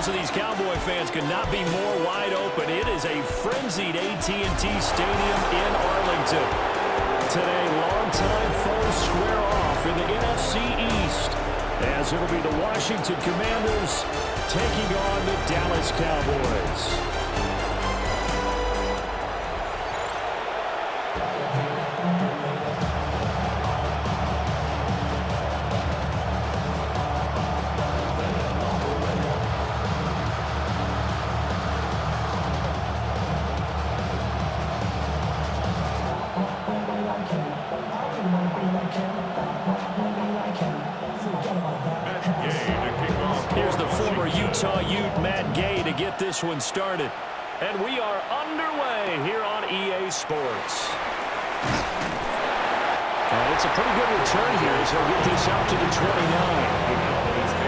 Thousands of these Cowboy fans could not be more wide open. It is a frenzied AT&T Stadium in Arlington. Today, longtime foes square off in the NFC East, as it'll be the Washington Commanders taking on the Dallas Cowboys. Here's the former Utah Ute, Matt Gay, to get this one started. And we are underway here on EA Sports. It's a pretty good return here as he'll get this up to the 29.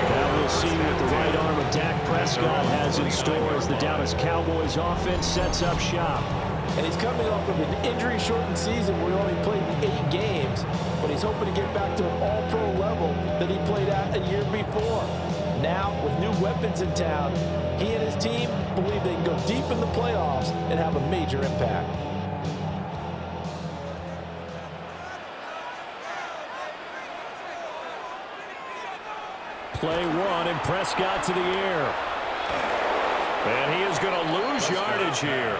Now we'll see what the right arm of Dak Prescott has in store as the Dallas Cowboys offense sets up shop. And he's coming off of an injury-shortened season where he only played 8 games, but he's hoping to get back to an all-pro level that he played at a year before. Now, with new weapons in town, he and his team believe they can go deep in the playoffs and have a major impact. Play one, and Prescott to the air. And he is going to lose yardage here.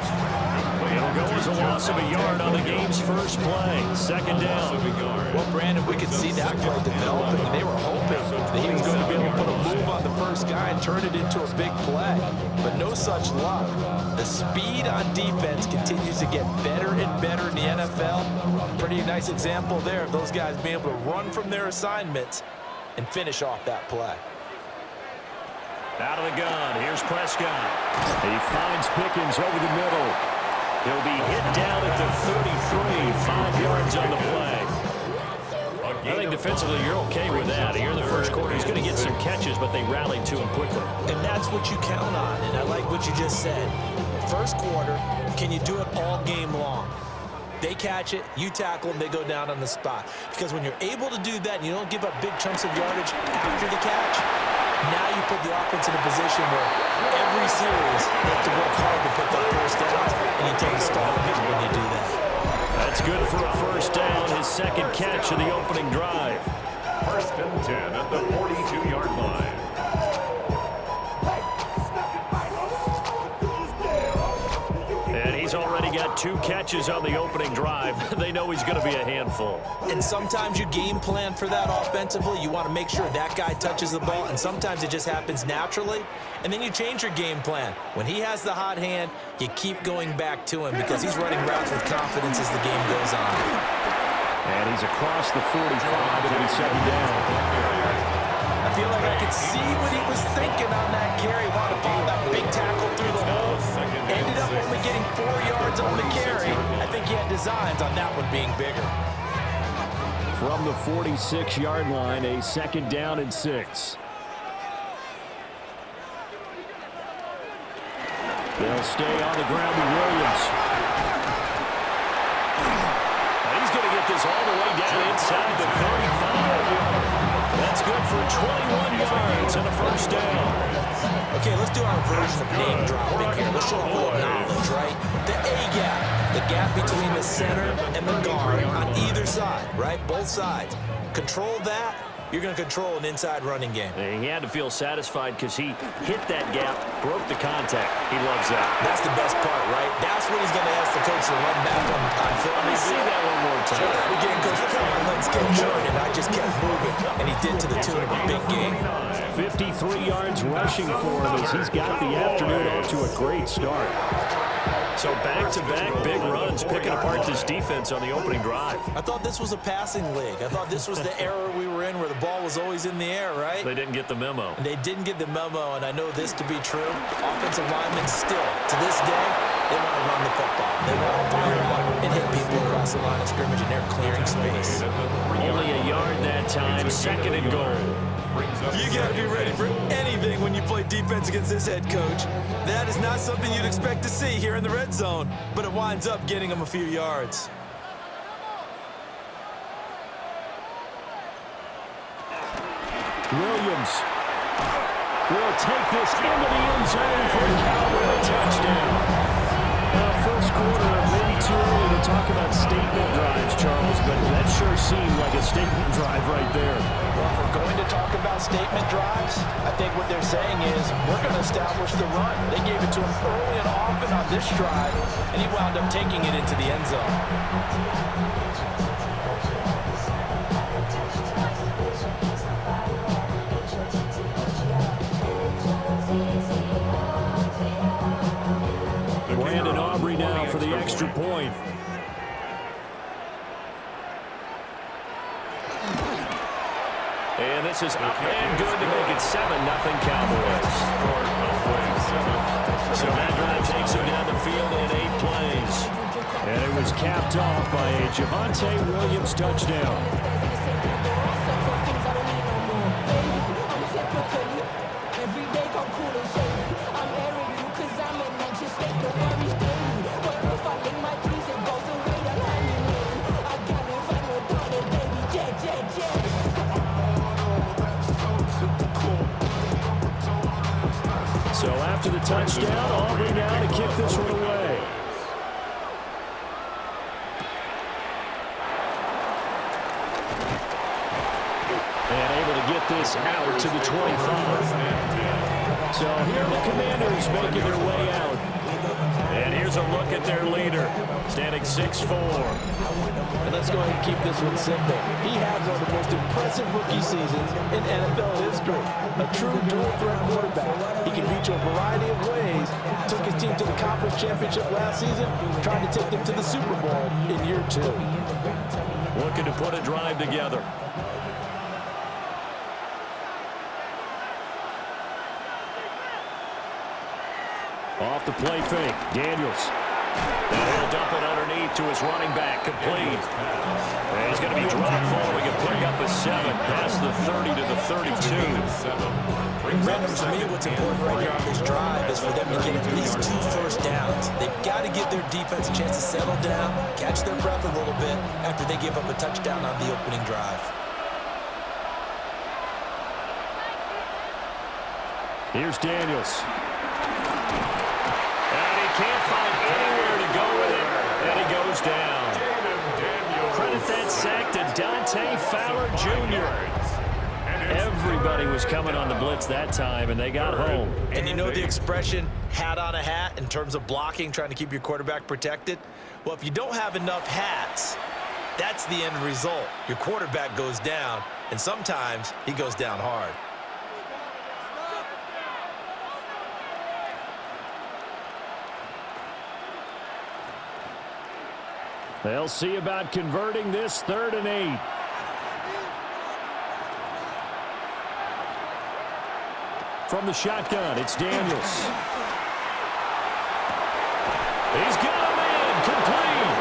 It'll go as a loss of a yard on the game's first play. Second down. Well, Brandon, we could see that play developing. They were hoping that he was going to be able to put a move on the first guy and turn it into a big play. But no such luck. The speed on defense continues to get better and better in the NFL. Pretty nice example there of those guys being able to run from their assignments and finish off that play. Out of the gun, here's Prescott. He finds Pickens over the middle. He'll be hit down at the 33, 5 yards on the play. I think defensively you're okay with that. Here in the first quarter, he's going to get some catches, but they rallied to him quickly. And that's what you count on, and I like what you just said. First quarter, can you do it all game long? They catch it, you tackle them, they go down on the spot. Because when you're able to do that and you don't give up big chunks of yardage after the catch, now you put the offense in a position where every series they have to work hard to put that first down, and you take a stall when you do that. That's good for a first down, his second catch of the opening drive. First and 10 at the 42-yard line. And he's already got 2 catches on the opening drive. They know he's going to be a handful. And sometimes you game plan for that offensively. You want to make sure that guy touches the ball, and sometimes it just happens naturally. And then you change your game plan. When he has the hot hand, you keep going back to him because he's running routes with confidence as the game goes on. And he's across the 45. It'll be second down. I feel like I could see what he was thinking on that carry. Wanted to follow that big tackle through the hole. Ended up only getting 4 yards on the carry. I think he had designs on that one being bigger. From the 46-yard line, a second down and 6. They'll stay on the ground with Williams. And he's going to get this all the way down inside the 35. That's good for 21 yards and a first down. Okay, let's do our version of name dropping here. Let's show a little knowledge, right? The A-gap, the gap between the center and the guard on either side, right? Both sides. Control that, you're going to control an inside running game. And he had to feel satisfied because he hit that gap, broke the contact. He loves that. That's the best part, right? That's what he's going to ask the coach to run back on film. Let me see that one more time. Show that again, coach. Look how my legs kept churning. I just kept moving, and he did to the tune of a big game. 53 yards rushing for him as he's got the afternoon off to a great start. So back-to-back big runs, picking apart this defense on the opening drive. I thought this was a passing league. I thought this was the era we were in where the ball was always in the air, right? They didn't get the memo. And they didn't get the memo, and I know this to be true. Offensive linemen still, to this day, they want to run the football. They want to fire out and hit people across the line of scrimmage, and they're clearing space. Only a yard that time, second and goal. You got to be ready for anything when you play defense against this head coach. That is not something you'd expect to see here in the red zone, but it winds up getting him a few yards. Williams will take this into the returning for a Cowboy touchdown. First quarter, maybe too early to talk about statement drives, Charles, but that sure seemed like a statement drive right there. Well, if we're going to talk about statement drives, I think what they're saying is we're going to establish the run. They gave it to him early and often on this drive, and he wound up taking it into the end zone. Brandon Aubrey now for the extra point. And this is up and good to make it 7-0 Cowboys. So that drive takes him down the field in 8 plays. And it was capped off by a Javonte Williams touchdown. So after the touchdown, Aubrey now to kick this one away. And able to get this out to the 25. So here the Commanders making their way out. And here's a look at their leader, standing 6'4". And let's go ahead and keep this one simple. He had one of the most impressive rookie seasons in NFL history. A true dual-threat quarterback. He can beat you a variety of ways. Took his team to the conference championship last season, trying to take them to the Super Bowl in year 2. Looking to put a drive together. Off the play fake, Daniels. And he'll dump it underneath to his running back, complete. And he's going to be dropped following a pickup of 7 past the 30 to the 32. Brandon, to me, what's important right here on this drive is for them to get at least 2 first downs. They've got to give their defense a chance to settle down, catch their breath a little bit after they give up a touchdown on the opening drive. Here's Daniels. And he can't find anywhere to go with it. And he goes down. Credit that sack to Dante Fowler Jr. Everybody was coming on the blitz that time, and they got home. And you know the expression, hat on a hat, in terms of blocking, trying to keep your quarterback protected? Well, if you don't have enough hats, that's the end result. Your quarterback goes down, and sometimes he goes down hard. They'll see about converting this 3rd and 8. From the shotgun, it's Daniels. He's got him in, complete.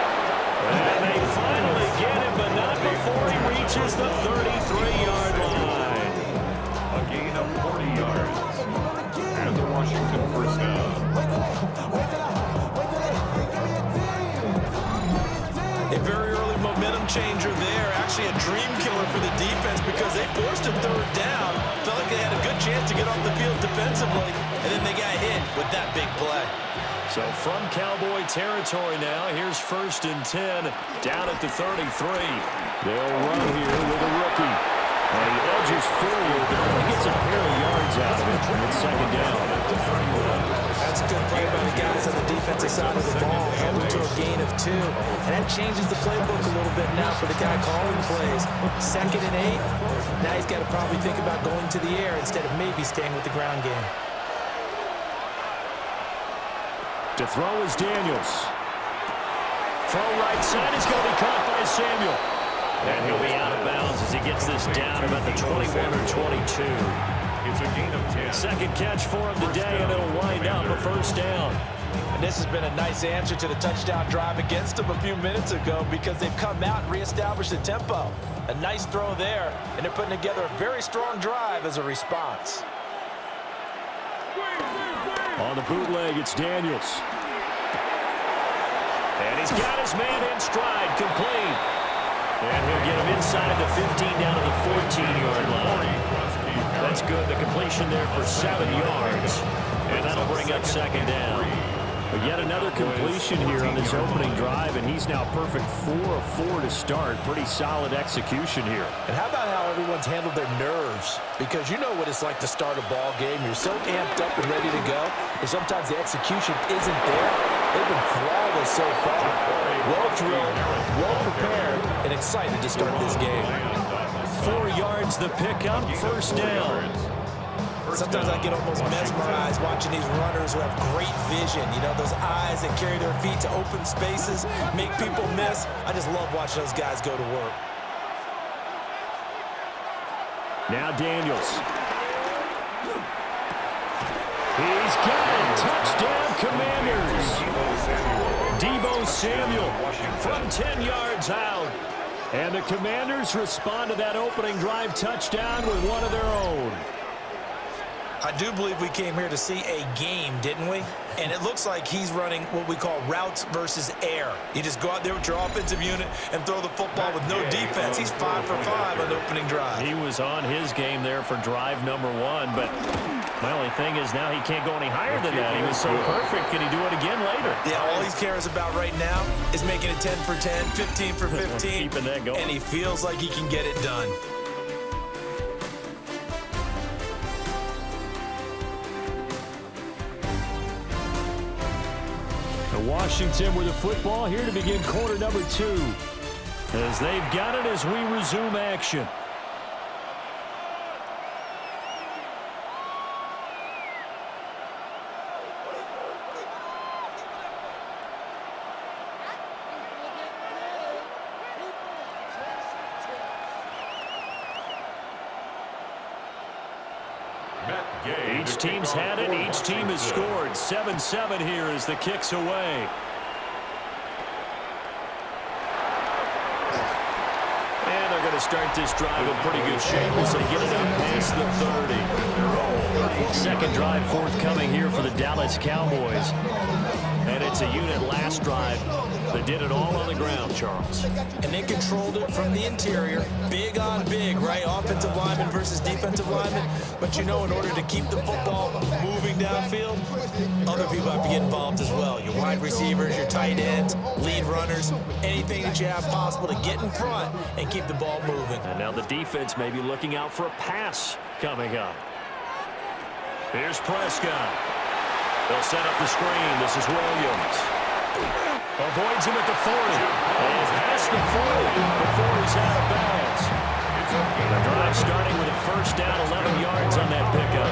And they finally get him, but not before he reaches the 33-yard line. A gain of 40 yards. And the Washington first down. A very early momentum changer there. Actually a dream killer for the defense because they forced a 3rd down. Felt like they had a good chance to get off the field defensively, and then they got hit with that big play. So from Cowboy territory now, here's 1st and 10 down at the 33. They'll run here with a rookie. And he edges forward, but only gets a pair of yards out of it, and it's 2nd down. That's a good play by the guys on the defensive side of the ball, held him to a gain of 2. And that changes the playbook a little bit now for the guy calling plays. 2nd and 8. Now he's got to probably think about going to the air instead of maybe staying with the ground game. To throw is Daniels. Throw right side is going to be caught by Samuel. And he'll be out of bounds as he gets this down about the 21 or 22. It's a gain of 10. 2nd catch for him today, and it'll wind up a 1st down. And this has been a nice answer to the touchdown drive against them a few minutes ago because they've come out and reestablished the tempo. A nice throw there, and they're putting together a very strong drive as a response. On the bootleg, it's Daniels. And he's got his man in stride, complete. And he'll get him inside the 15 down to the 14-yard line. That's good. The completion there for 7 yards. And that'll second down. But yet another completion here on this opening drive, and he's now perfect 4 of 4 to start. Pretty solid execution here. And how about how everyone's handled their nerves? Because you know what it's like to start a ball game. You're so amped up and ready to go, and sometimes the execution isn't there. They've been flawless so far. Well drilled, well prepared, and excited to start this game. 4 yards the pickup, first down. Sometimes I get almost mesmerized watching these runners who have great vision. You know, those eyes that carry their feet to open spaces, make people miss. I just love watching those guys go to work. Now Daniels. He's got it. Touchdown, Commanders. Deebo Samuel from 10 yards out. And the Commanders respond to that opening drive touchdown with one of their own. I do believe we came here to see a game, didn't we? And it looks like he's running what we call routes versus air. You just go out there with your offensive unit and throw the football with no defense. He's 5 for 5 on the opening drive. He was on his game there for drive number 1, but my only thing is now he can't go any higher than that. He was so perfect. Can he do it again later? Yeah, all he cares about right now is making it 10 for 10, 15 for 15. Keeping that going. And he feels like he can get it done. Washington with the football here to begin quarter number 2. As they've got it as we resume action. Each team's had it. Each team has scored. 7-7 here as the kick's away. And they're going to start this drive in pretty good shape as they get it up past the 30. Second drive forthcoming here for the Dallas Cowboys. And it's a unit last drive that did it all on the ground, Charles. And they controlled it from the interior. Big on big, right? Offensive lineman versus defensive lineman. But you know, in order to keep the football moving downfield, other people have to get involved as well. Your wide receivers, your tight ends, lead runners, anything that you have possible to get in front and keep the ball moving. And now the defense may be looking out for a pass coming up. Here's Prescott. They'll set up the screen. This is Williams. Avoids him at the 40. And past the 40 before he's out of bounds. The drive starting with a first down, 11 yards on that pickup.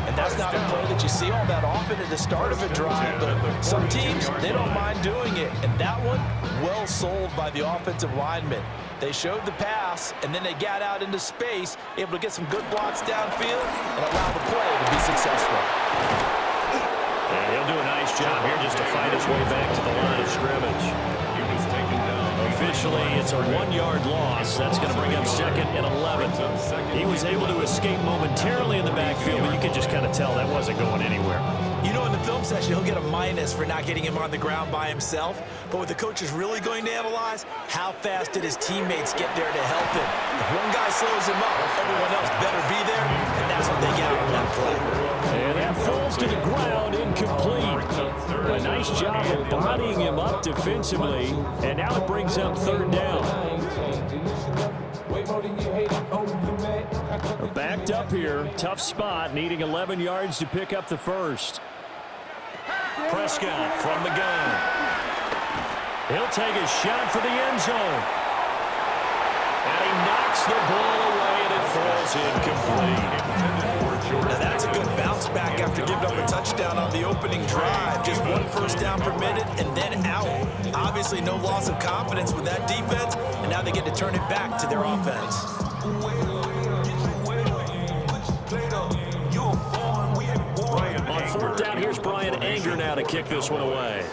And that's not a play that you see all that often at the start of a drive, but some teams, they don't mind doing it. And that one, well sold by the offensive lineman. They showed the pass, and then they got out into space, able to get some good blocks downfield and allow the play to be successful. And he'll do a nice job here just to fight his way back to the line of scrimmage. Officially, it's a 1-yard loss. That's going to bring up second and 11. He was able to escape momentarily in the backfield, but you could just kind of tell that wasn't going anywhere. You know, in the film session, he'll get a minus for not getting him on the ground by himself. But what the coach is really going to analyze, how fast did his teammates get there to help him? If one guy slows him up, everyone else better be there, and that's what they got on that play. And that falls to the ground, incomplete. A nice job of bodying him up defensively, and now it brings up third down. Backed up here, tough spot, needing 11 yards to pick up the first. Prescott from the gun. He'll take a shot for the end zone. And he knocks the ball away, and it falls incomplete. Now that's a good bounce back after giving up a touchdown on the opening drive. Just one first down permitted and then out. Obviously no loss of confidence with that defense, and now they get to turn it back to their offense. On fourth down, here's Brian Anger now to kick this one away.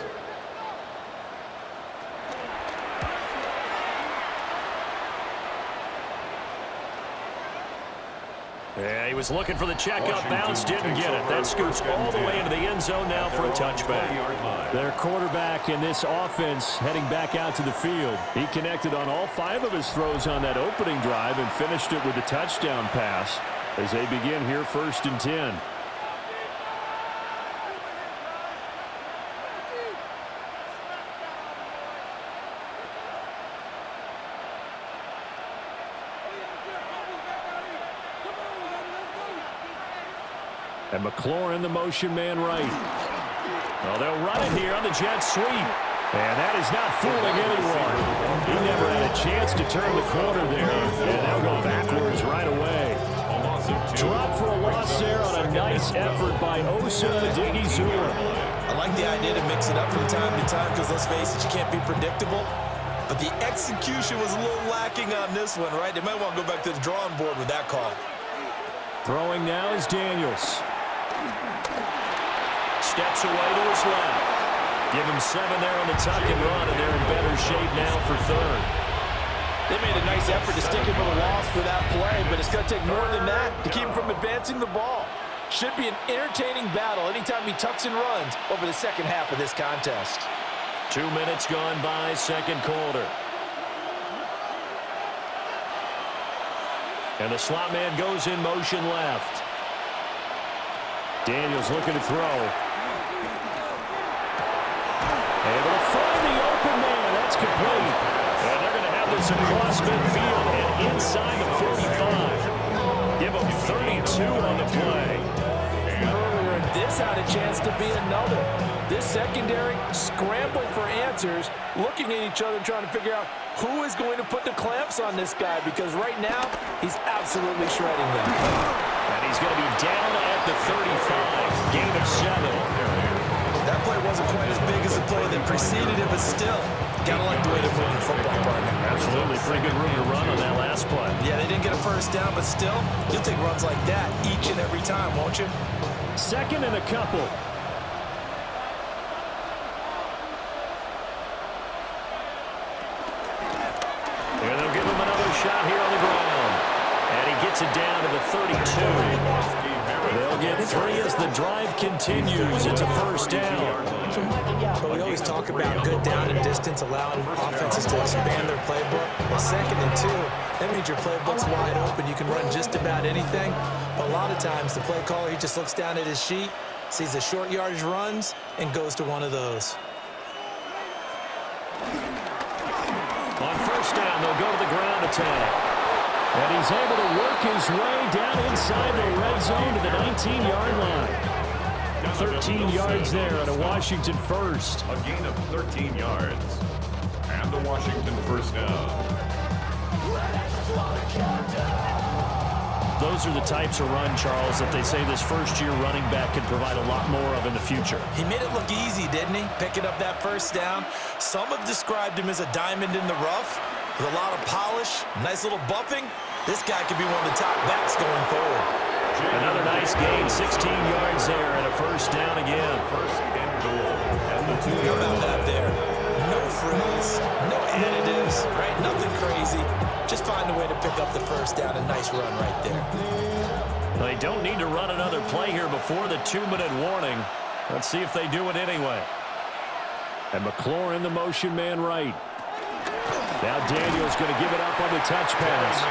Yeah, he was looking for the checkup bounce, didn't get it. That scoots all the way into the end zone now for a touchback. Their quarterback in this offense heading back out to the field. He connected on all 5 of his throws on that opening drive and finished it with a touchdown pass as they begin here 1st and 10. And McLaurin, the motion man right. Well, they'll run it here on the jet sweep. And that is not fooling anyone. He never had a chance to turn the corner there. And they'll go backwards right away. Drop for a loss there on a nice effort by Osa Odighizuwa. I like the idea to mix it up from time to time because, let's face it, you can't be predictable. But the execution was a little lacking on this one, right? They might want to go back to the drawing board with that call. Throwing now is Daniels. Steps away to his left. Give him 7 there on the tuck and run, and they're in better shape now for third. They made a nice effort to stick him with a loss for that play, but it's going to take more than that to keep him from advancing the ball. Should be an entertaining battle anytime he tucks and runs over the second half of this contest. 2 minutes gone by, second quarter. And the slot man goes in motion left. Daniels looking to throw. Able to find the open man. That's complete. And they're going to have this across midfield and inside the 45. Give them 32 on the play. Earlier, this had a chance to be another. This secondary scrambled for answers, looking at each other, trying to figure out who is going to put the clamps on this guy, because right now, he's absolutely shredding them. And he's going to be down at the 35. Gain of 7. That play wasn't quite as big as the play that preceded it, but still, gotta like the way they're moving the football, partner. Absolutely. Pretty good room to run on that last play. Yeah, they didn't get a first down, but still, you'll take runs like that each and every time, won't you? Second and a couple. And they'll give him another shot here on the ground. And he gets it down to the 32. They'll get 3 as the drive continues. It's a first down. But we always talk about good down and distance, allowing offenses to expand their playbook. Well, 2nd and 2, that means your playbook's wide open. You can run just about anything. But a lot of times, the play caller, he just looks down at his sheet, sees the short yardage runs, and goes to one of those. On first down, they'll go to the ground attack. And he's able to work his way down inside the red zone to the 19-yard line. 13 yards there on a Washington first. A gain of 13 yards. And the Washington first down. Those are the types of run, Charles, that they say this first-year running back can provide a lot more of in the future. He made it look easy, didn't he? Picking up that first down. Some have described him as a diamond in the rough with a lot of polish, nice little buffing. This guy could be one of the top backs going forward. Another nice gain, 16 yards there, and a first down again. First and goal. And the 2 How about that there? No frills, no additives, right? Nothing crazy. Just find a way to pick up the first down. A nice run right there. They don't need to run another play here before the 2-minute warning. Let's see if they do it anyway. And McLaurin, the motion man right. Now Daniels going to give it up on the touch pass.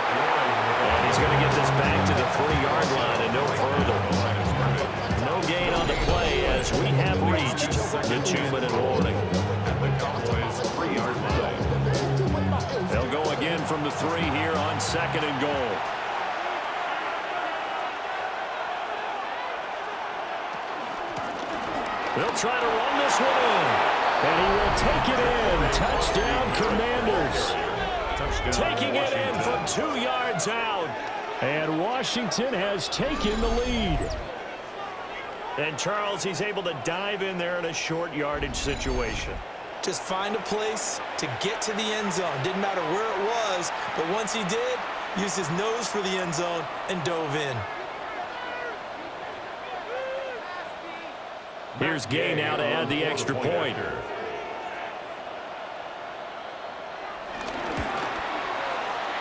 And he's going to get this back to the 3-yard line and no further. No gain on the play as we have reached the 2-minute warning. the Cowboys 3-yard line. They'll go again from the 3 here on 2nd and goal. They'll try to run this one in. And he will take it in. Touchdown, Commanders. Taking it in from 2 yards out. And Washington has taken the lead. And Charles, he's able to dive in there in a short yardage situation. Just find a place to get to the end zone. Didn't matter where it was, but once he did, used his nose for the end zone and dove in. Here's Gay now to add the extra point.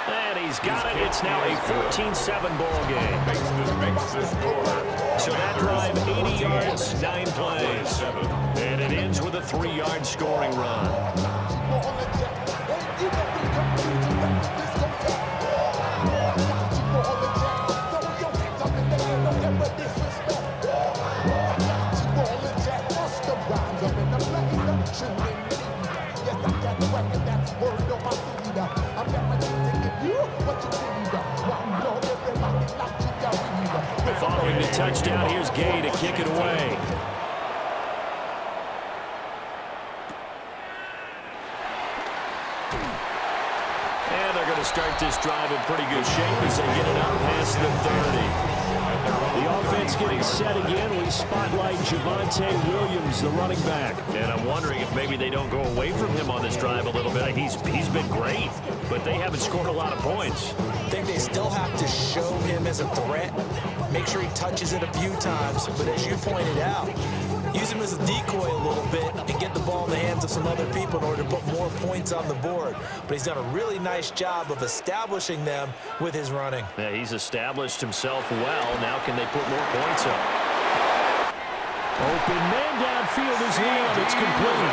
And he's got it. It's now a 14-7 ball game. Makes the score. So that drive, 80 yards, 9 plays. And it ends with a 3-yard scoring run. Following the touchdown. Here's Gay to kick it away. And they're going to start this drive in pretty good shape as they get it up past the 30. The offense getting set again. We spotlight Javonte Williams, the running back. And I'm wondering if maybe they don't go away from him on this drive a little bit. He's been great, but they haven't scored a lot of points. I think they still have to show him as a threat. Make sure he touches it a few times. But as you pointed out, use him as a decoy a little bit and get the ball in the hands of some other people in order to put more points on the board. But he's done a really nice job of establishing them with his running. Yeah, he's established himself well. Now can they put more points up? Open man downfield is Leon. It's complete.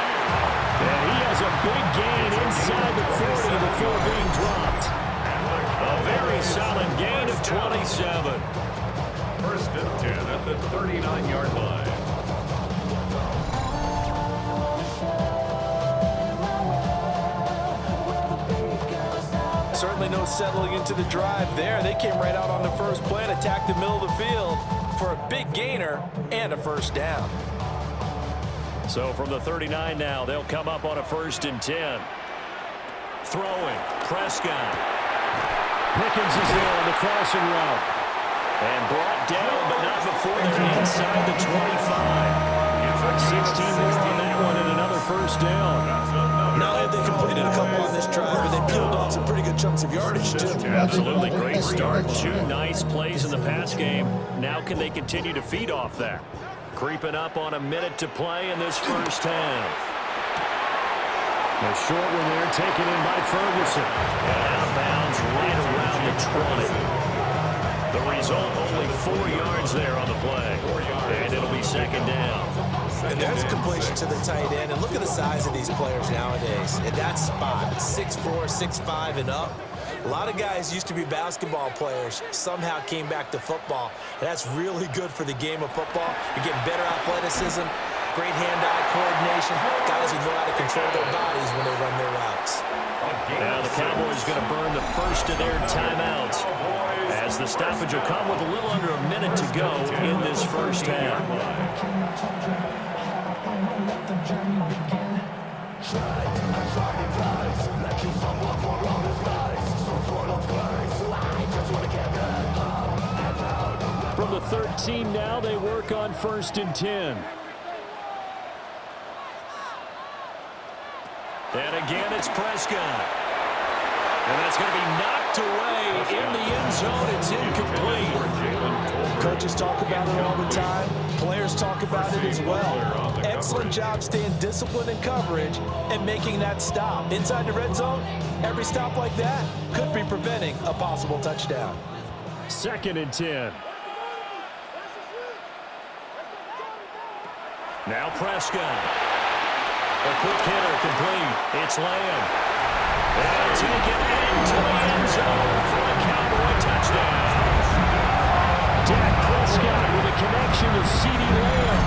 And he has a big gain inside the 40 before being dropped. A very solid gain of 27. First and 10 at the 39-yard line. Certainly no settling into the drive there. They came right out on the first play and attacked the middle of the field for a big gainer and a first down. So from the 39 now, they'll come up on a 1st and 10. Throwing, Prescott. Pickens is there on the crossing route. And brought down, but not before they're inside the 25. 16 more on that one and another first down. Not only have they completed a couple on this drive, but they peeled off some pretty good chunks of yardage, too. Absolutely great start. Two nice plays in the pass game. Now can they continue to feed off that? Creeping up on a minute to play in this first half. A short one there, taken in by Ferguson. And out of bounds right around the 20. The result, only 4 yards there on the play. And it'll be second down. And there's a completion to the tight end. And look at the size of these players nowadays. At that spot, 6'4", 6'5", and up. A lot of guys used to be basketball players, somehow came back to football. And that's really good for the game of football. You're getting better athleticism, great hand-eye coordination, guys who know how to control their bodies when they run their routes. Now the Cowboys going to burn the first of their timeouts as the stoppage will come with a little under a minute to go in this first half. From the 13 now, they work on 1st and 10. And again, it's Prescott. And that's going to be knocked away in the end zone. It's incomplete. Coaches talk about it all the time. Players talk about it as well. Excellent job staying disciplined in coverage and making that stop. Inside the red zone, every stop like that could be preventing a possible touchdown. 2nd and 10. Now Prescott. A quick hitter complete. It's Lamb. And taken into the end zone for a Cowboy touchdown. Dak Prescott with a connection to CeeDee Lamb.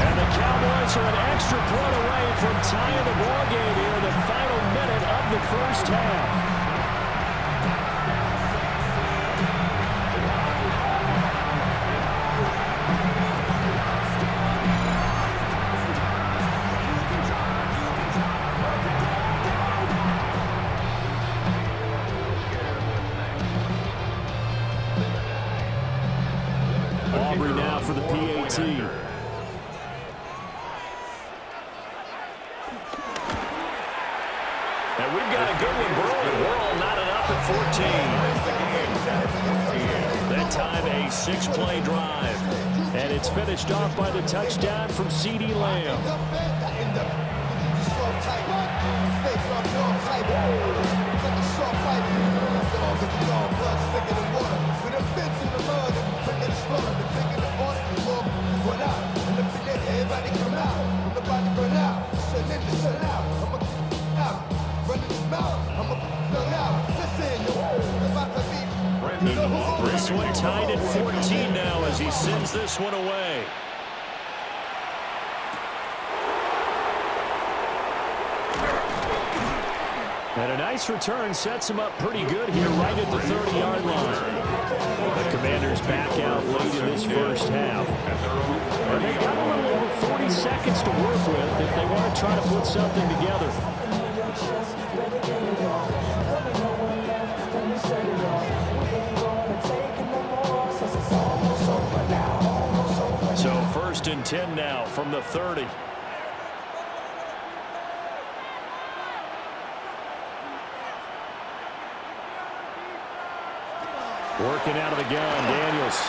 And the Cowboys are an extra point away from tying the ball game here in the final minute of the first half. Aubrey now for the PAT. And we've got a good one brewing. We're all knotted up at 14. That time a 6-play drive. And it's finished off by the touchdown from CeeDee Lamb. This one tied at 14 now as he sends this one away. And a nice return sets him up pretty good here right at the 30-yard line. The Commanders back out late in this first half. And they've got a little over 40 seconds to work with if they want to try to put something together. So 1st and 10 now from the 30. Working out of the gun, Daniels.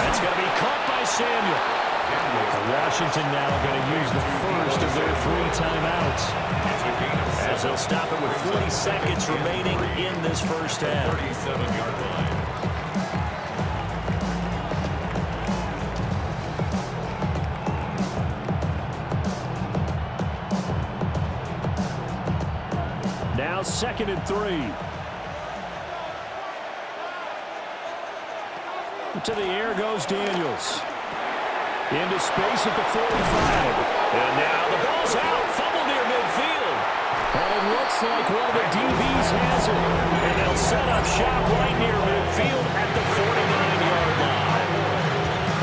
That's going to be caught by Samuel. Washington now going to use the first of their 3 timeouts, as they'll stop it with 40 seconds remaining in this first half. 37-yard line. Now 2nd and 3. To the air goes Daniels. Into space at the 45. And now the ball's out. Fumble near midfield. And it looks like one of the DBs has it. And they'll set up shop right near midfield at the 49-yard line.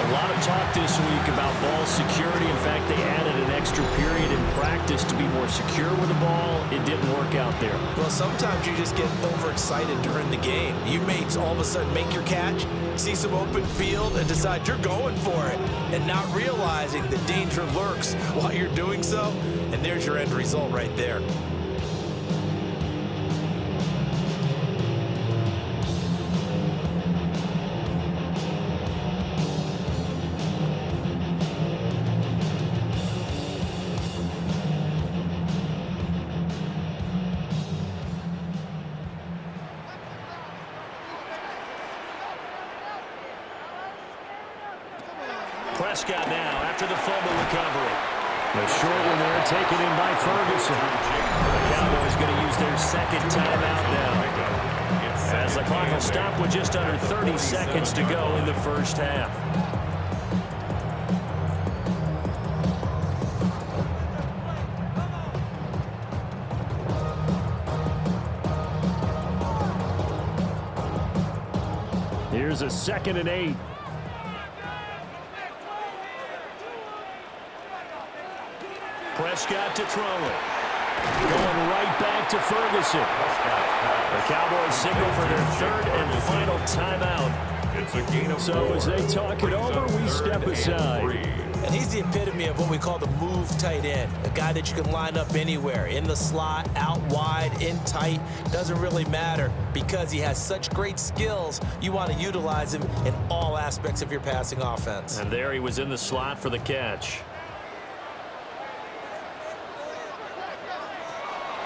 A lot of talk this week about ball security. In fact, they added an extra period in practice to be more secure with the ball. It didn't work out there. Well, sometimes you just get overexcited during the game. You may all of a sudden make your catch, see some open field, and decide you're going for it, and not realizing the danger lurks while you're doing so, and there's your end result right there. Prescott now after the fumble recovery. The short one there taken in by Ferguson. The Cowboys going to use their 2nd timeout now, as the clock will stop with just under 30 seconds to go in the first half. Here's a 2nd and 8. Prescott to throw it. Going right back to Ferguson. The Cowboys signal for their 3rd and final timeout. It's a gain of So as they talk it over, we step aside. And he's the epitome of what we call the move tight end. A guy that you can line up anywhere, in the slot, out wide, in tight. Doesn't really matter because he has such great skills. You want to utilize him in all aspects of your passing offense. And there he was in the slot for the catch.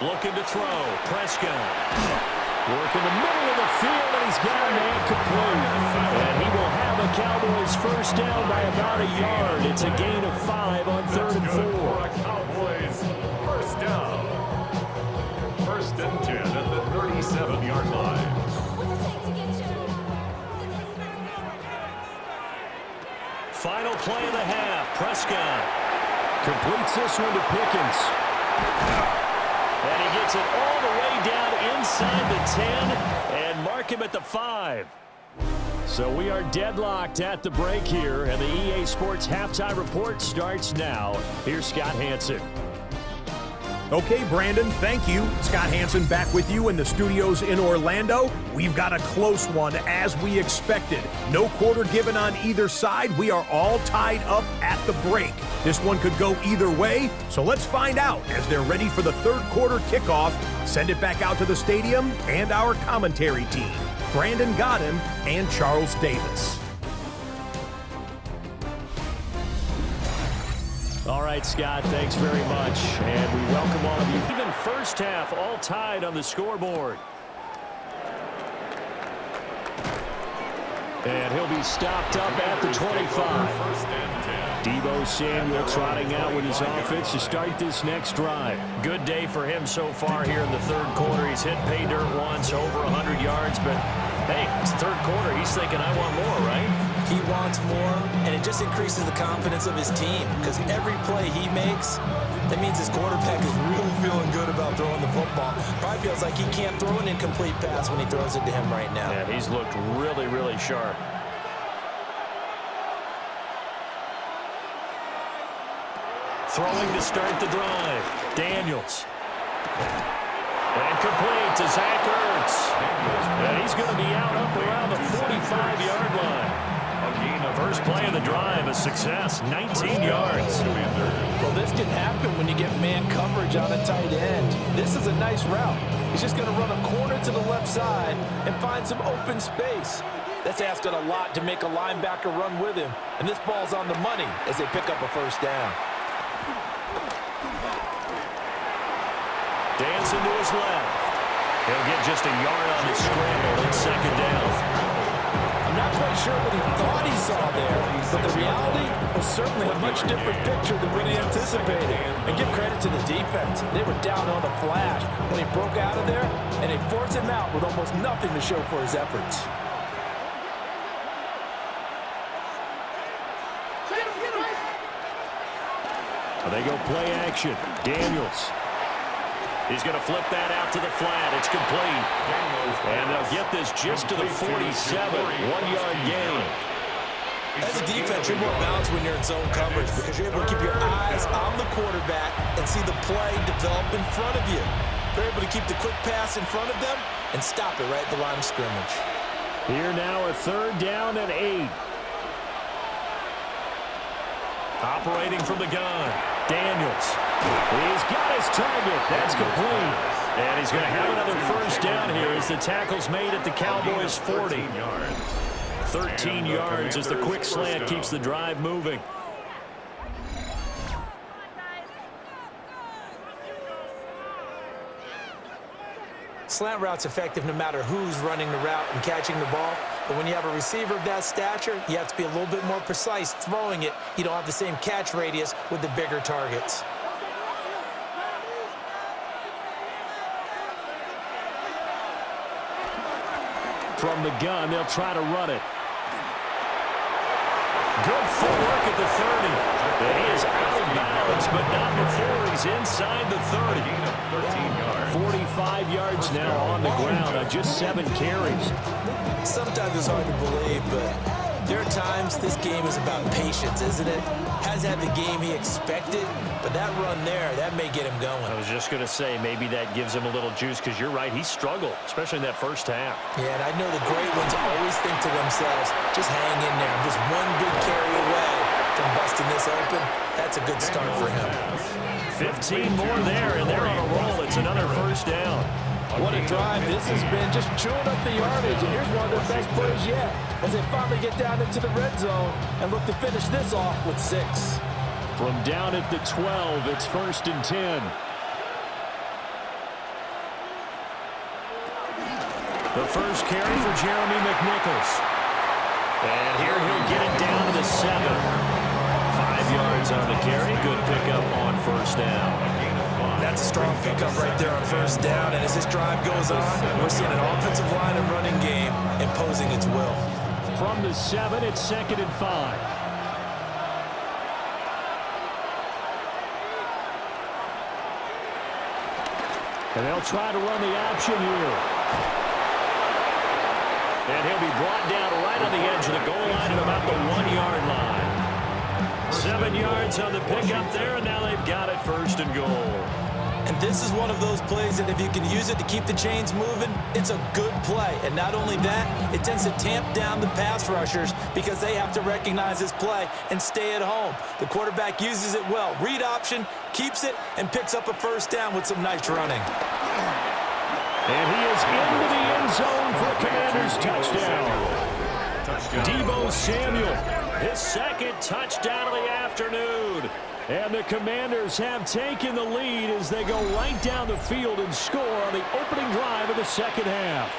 Looking to throw. Prescott. Working the middle of the field, and he's got a man complete. And he will have a Cowboys first down by about a yard. It's a gain of 5 on 3rd and 4. Cowboys first down. 1st and 10 at the 37-yard line. Final play of the half. Prescott completes this one to Pickens. And he gets it all the way down inside the 10 and mark him at the 5. So we are deadlocked at the break here, and the EA Sports Halftime Report starts now. Here's Scott Hanson. Okay, Brandon, thank you. Scott Hanson back with you in the studios in Orlando. We've got a close one, as we expected. No quarter given on either side. We are all tied up at the break. This one could go either way, so let's find out as they're ready for the 3rd quarter kickoff. Send it back out to the stadium and our commentary team, Brandon Godden and Charles Davis. All right, Scott, thanks very much. And we welcome all of you. Even first half, all tied on the scoreboard. And he'll be stopped up at the 25. Deebo Samuel trotting out with his offense to start this next drive. Good day for him so far here in the 3rd quarter. He's hit pay dirt once, over 100 yards. But, hey, it's 3rd quarter. He's thinking, I want more, right? He wants more, and it just increases the confidence of his team because every play he makes, that means his quarterback is really feeling good about throwing the football. Probably feels like he can't throw an incomplete pass when he throws it to him right now. Yeah, he's looked really, really sharp. Throwing to start the drive. Daniels. And complete to Zach Ertz. And he's going to be out up around the 45-yard line. First play of the drive, a success, 19 yards. Well, this can happen when you get man coverage on a tight end. This is a nice route. He's just going to run a corner to the left side and find some open space. That's asking a lot to make a linebacker run with him. And this ball's on the money as they pick up a first down. Dancing to his left. He'll get just a yard on the scramble. It's second down. I'm not quite sure what he thought he saw there, but the reality was certainly a much different picture than what he anticipated. And give credit to the defense. They were down on the flash when he broke out of there, and they forced him out with almost nothing to show for his efforts. They go play action. Daniels. He's going to flip that out to the flat. It's complete. And they'll get this just to the 47. 1-yard gain. As a defense, you're more balanced when you're in zone coverage because you're able to keep your eyes on the quarterback and see the play develop in front of you. They're able to keep the quick pass in front of them and stop it right at the line of scrimmage. Here now a third down and 8. Operating from the gun. Daniels. He's got his target. That's complete. And he's going to have another first down here as the tackle's made at the Cowboys' 40. 13 yards as the quick slant keeps the drive moving. Slant route's effective no matter who's running the route and catching the ball. But when you have a receiver of that stature, you have to be a little bit more precise throwing it. You don't have the same catch radius with the bigger targets. From the gun, they'll try to run it. Good footwork at the 30. And he is out of bounds, but not before he's inside the 30. 45 yards now on the ground on just 7 carries. Sometimes it's hard to believe, but there are times this game is about patience, isn't it? Hasn't had the game he expected, but that run there, that may get him going. I was just going to say, maybe that gives him a little juice, because you're right, he struggled, especially in that first half. Yeah, and I know the great ones always think to themselves, just hang in there. I'm just one big carry away from busting this open. That's a good start for him. 15 more there, and they're on a roll. It's another first down. What a drive this has been, just chewing up the yardage. And here's one of their best plays yet as they finally get down into the red zone and look to finish this off with 6. From down at the 12, it's 1st and 10. The first carry for Jeremy McNichols. And here he'll get it down to the 7. 5 yards on the carry. Good pickup on first down. That's a strong pickup right there on first down. And as this drive goes on, we're seeing an offensive line and running game imposing its will. From the 7, it's 2nd and 5. And they'll try to run the option here. And he'll be brought down right on the edge of the goal line at about the 1-yard line. 7 yards on the pickup there, and now they've got it 1st and goal. And this is one of those plays that if you can use it to keep the chains moving, it's a good play. And not only that, it tends to tamp down the pass rushers because they have to recognize this play and stay at home. The quarterback uses it well. Read option, keeps it, and picks up a first down with some nice running. And he is into the end zone for a Commanders touchdown. Deebo Samuel, his 2nd touchdown of the afternoon. And the Commanders have taken the lead as they go right down the field and score on the opening drive of the second half.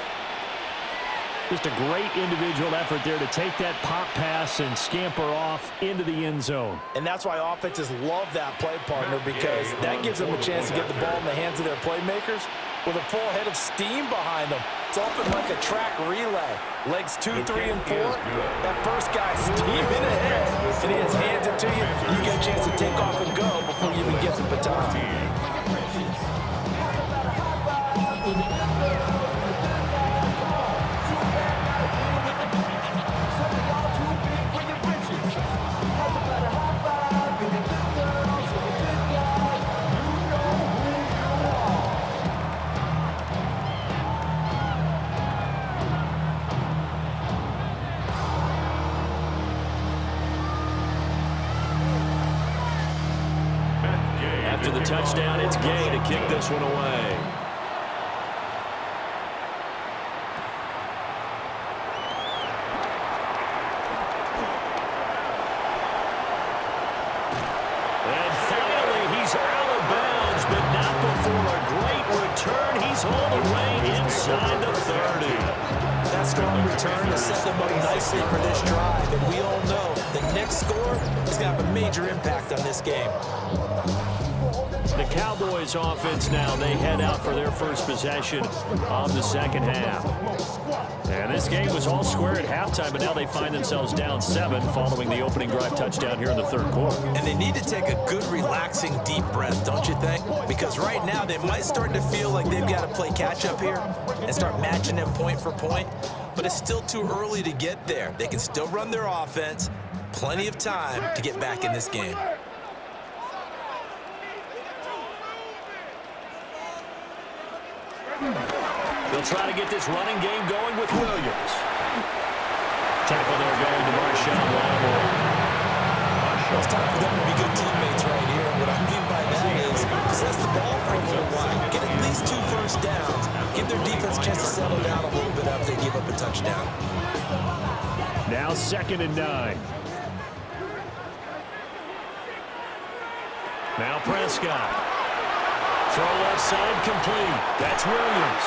Just a great individual effort there to take that pop pass and scamper off into the end zone. And that's why offenses love that play partner, because that gives them a chance to get the ball in the hands of their playmakers with a full head of steam behind him. It's often like a track relay. Legs 2, 3, and 4. That first guy's steaming ahead, and he just hands it to you. You get a chance to take off and go before you even get the baton. After the touchdown, it's Gay to kick this one away. And finally, he's out of bounds, but not before a great return. He's all the way inside the 30. That strong return has set them up nicely for this drive, and we all know the next score is going to have a major impact on this game. The Cowboys offense now, they head out for their first possession of the second half. And this game was all square at halftime, but now they find themselves down 7 following the opening drive touchdown here in the third quarter. And they need to take a good, relaxing, deep breath, don't you think? Because right now they might start to feel like they've got to play catch-up here and start matching them point for point. But it's still too early to get there. They can still run their offense. Plenty of time to get back in this game. They'll try to get this running game going with Williams. Tackle there going to Marshawn Lattimore. It's time for them to be good teammates right here. And what I mean by that is possess the ball for a little while. Get at least 2 first downs. Give their defense a chance to settle down a little bit after they give up a touchdown. Now 2nd and 9. Now Prescott. Throw left side complete. That's Williams.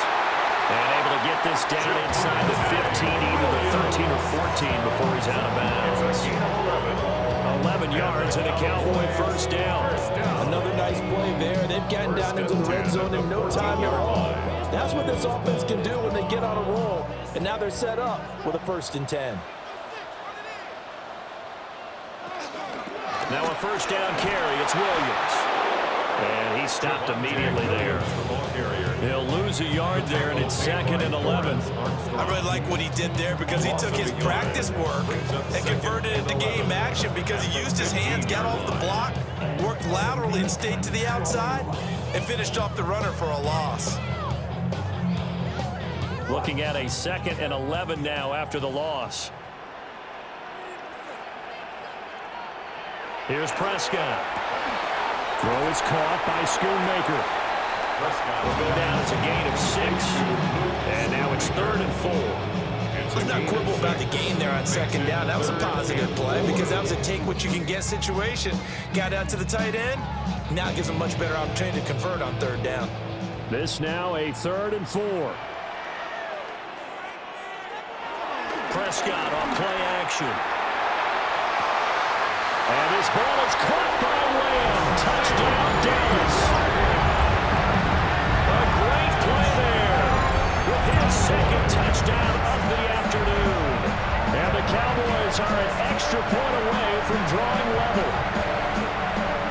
And able to get this down inside the 15, either the 13 or 14 before he's out of bounds. 11 yards and a Cowboy first down. Another nice play there. They've gotten down into the red zone in no time at all. That's what this offense can do when they get on a roll. And now they're set up with a 1st and 10. Now a first down carry. It's Williams. And he stopped immediately there. He'll lose a yard there, and it's 2nd and 11. I really like what he did there because he took his practice work and converted it into game action because he used his hands, got off the block, worked laterally and stayed to the outside, and finished off the runner for a loss. Looking at a 2nd and 11 now after the loss. Here's Prescott. Throw is caught by Schoonmaker. Will go down as a gain of 6. And now it's 3rd and 4. Let's not quibble about the gain there on 2nd down. That was a positive play because that was a take-what-you-can-get situation. Got out to the tight end. Now it gives them a much better opportunity to convert on 3rd down. This now a 3rd and 4. Prescott on play action. And this ball is caught by Lamb. Touchdown, Dallas. A great play there with his 2nd touchdown of the afternoon. And the Cowboys are an extra point away from drawing level.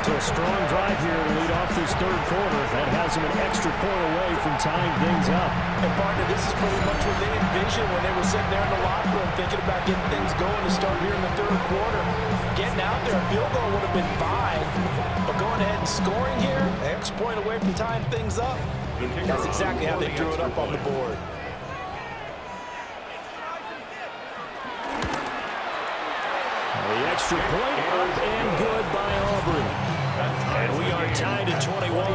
So a strong drive here to lead off this 3rd quarter. That has them an extra point away from tying things up. And partner, this is pretty much what they envisioned when they were sitting there in the locker room thinking about getting things going to start here in the 3rd quarter. Getting out there, a field goal would have been fine. But going ahead and scoring here, an extra point away from tying things up, that's exactly how they drew it up on the board. The extra point up and good by Aubrey. And we are tied at 21.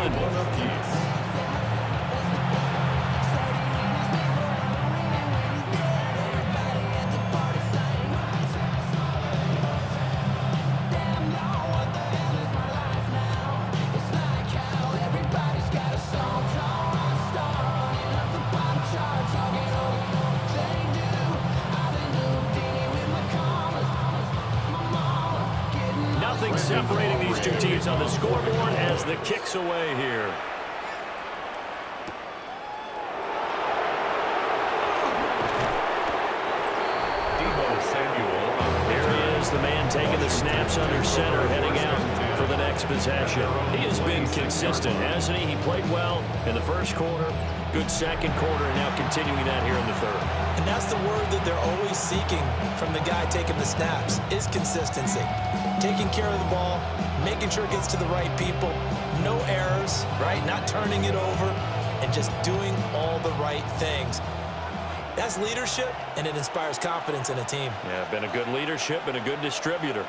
Nothing separating these two teams on the scoreboard as the kick's away here. snaps under center heading out for the next possession. He has been consistent, hasn't he? He played well in the first quarter, good second quarter, and now continuing that here in the third. And that's the word that they're always seeking from the guy taking the snaps, is consistency. Taking care of the ball, making sure it gets to the right people, no errors, right? Not turning it over, and just doing all the right things. That's leadership, and it inspires confidence in a team. Yeah, been a good leadership and a good distributor.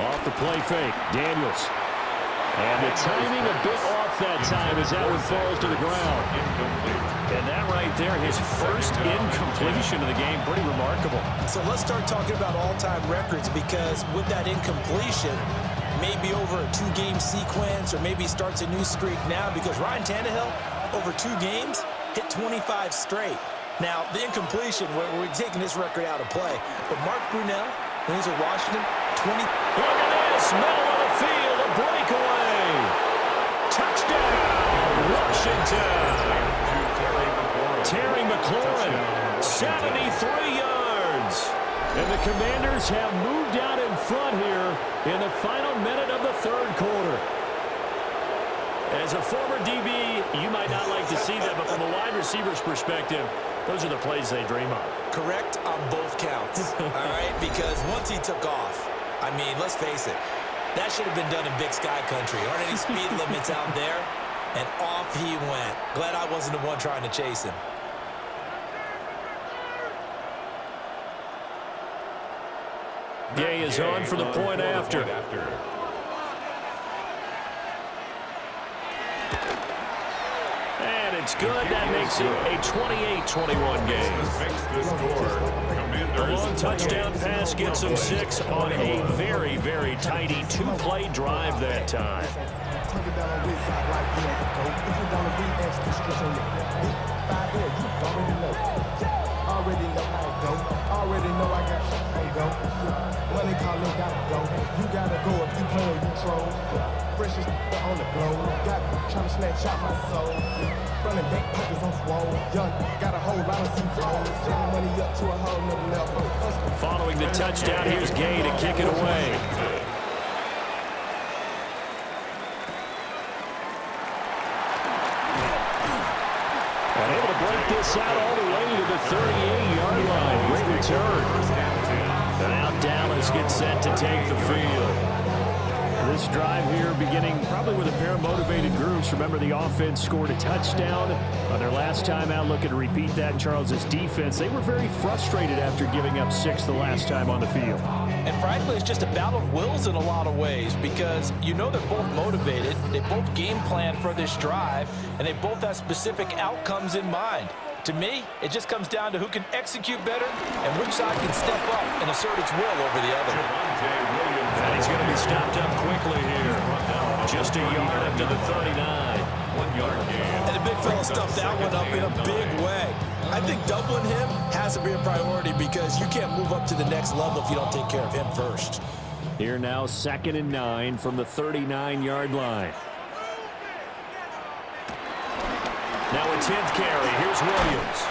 Off the play fake, Daniels. And the timing a bit off that time as that one falls to the ground. And that right there, his first incompletion of the game, pretty remarkable. So let's start talking about all-time records, because with that incompletion, maybe over a 2-game sequence, or maybe starts a new streak now, because Ryan Tannehill, over 2 games, hit 25 straight. Now, the incompletion, we're taking this record out of play. But Mark Brunell, when he's at Washington, 20. Look at this, middle of the field, a breakaway. Touchdown, Washington. Terry McLaurin, 73 yards. And the Commanders have moved out in front here in the final minute of the third quarter. As a former DB, you might not like to see that, but from a wide receiver's perspective, those are the plays they dream of. Correct on both counts, all right? Because once he took off, I mean, let's face it, that should have been done in Big Sky Country. Aren't any speed limits out there? And off he went. Glad I wasn't the one trying to chase him. Gay is on for the point after. And it's good. That makes it a 28-21 game. The long touchdown pass gets them 6 on a very, very tidy 2-play drive that time. Already know how it go. Already know I got shit on go. Money calling, gotta go. You gotta go if you play or you troll. Precious on the glow. Got trying to snatch out my soul. Running back pockets on swole. Young, got a whole lot of C-rolls. Sending money up to a whole nother level. Following the touchdown, here's Gay to kick it away. And able to break this out all the way to the 38-yard line. Great return. And now Dallas gets set to take the field. This drive here beginning probably with a pair of motivated groups. Remember, the offense scored a touchdown on their last time out. Looking to repeat that in Charles's defense. They were very frustrated after giving up 6 the last time on the field. And frankly, it's just a battle of wills in a lot of ways, because you know they're both motivated. They both game plan for this drive, and they both have specific outcomes in mind. To me, it just comes down to who can execute better and which side can step up and assert its will over the other. And he's going to be stopped up quickly here. Just a yard up to the 39. 1 yard gain. And the big fella stuffed that one up in a big way. I think doubling him has to be a priority, because you can't move up to the next level if you don't take care of him first. Here now, 2nd and 9 from the 39-yard line. Now a 10th carry. Here's Williams.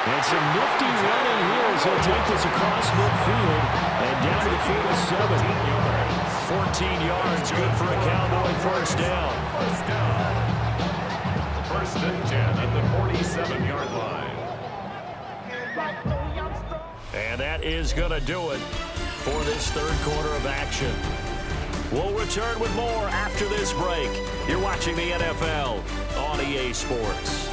And some nifty running here as he'll take this across midfield and down to the 47. 14 yards, good for a Cowboy first down. First and 10 at the 47-yard line. And that is going to do it for this third quarter of action. We'll return with more after this break. You're watching the NFL on EA Sports.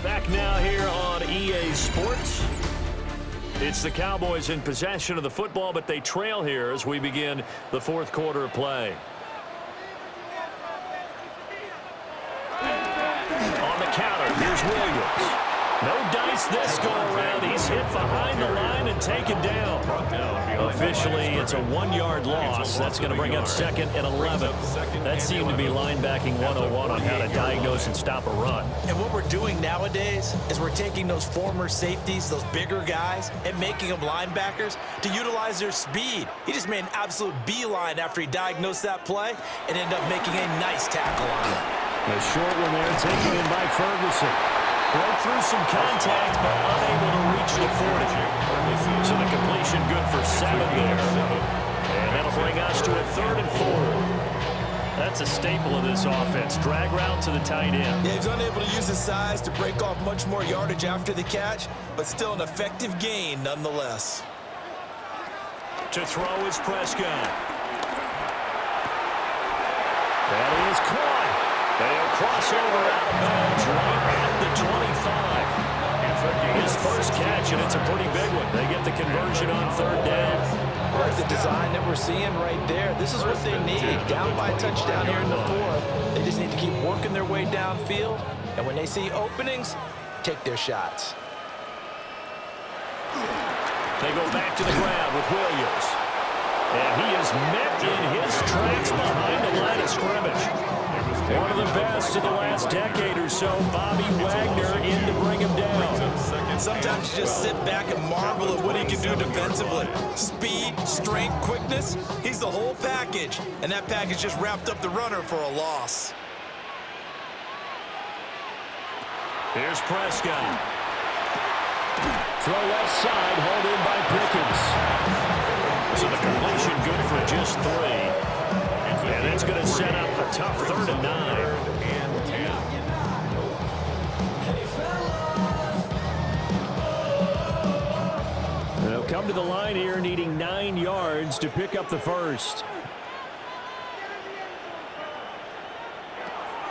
Back now here on EA Sports. It's the Cowboys in possession of the football, but they trail here as we begin the fourth quarter of play. On the counter, here's Williams. No dice this go-around. He's hit behind the line and taken down. Officially, it's a 1-yard loss. That's going to bring up 2nd and 11. That seemed to be linebacking 101 on how to diagnose and stop a run. And what we're doing nowadays is we're taking those former safeties, those bigger guys, and making them linebackers to utilize their speed. He just made an absolute beeline after he diagnosed that play and ended up making a nice tackle on it. A short one there, taken in by Ferguson. Broke through some contact, but unable to reach the 40. So the completion good for 7 there. And that'll bring us to a 3rd and 4. That's a staple of this offense. Drag route to the tight end. Yeah, he's unable to use his size to break off much more yardage after the catch, but still an effective gain nonetheless. To throw is Prescott. That is caught. They'll cross over out of bounds right at the 25. His first catch, and it's a pretty big one. They get the conversion on 3rd down. There's the design that we're seeing right there. This is what they need. Down by a touchdown here in the 4th. They just need to keep working their way downfield. And when they see openings, take their shots. They go back to the ground with Williams. And he is met in his tracks behind the line of scrimmage. One of the best in the last decade or so, Bobby Wagner in to bring him down. Sometimes you just sit back and marvel at what he can do defensively. Speed, strength, quickness, he's the whole package. And that package just wrapped up the runner for a loss. Here's Prescott. Throw left side, hauled in by Pickens. So the completion good for just 3. And it's going to set up a tough 3rd and 9. They'll come to the line here needing 9 yards to pick up the first.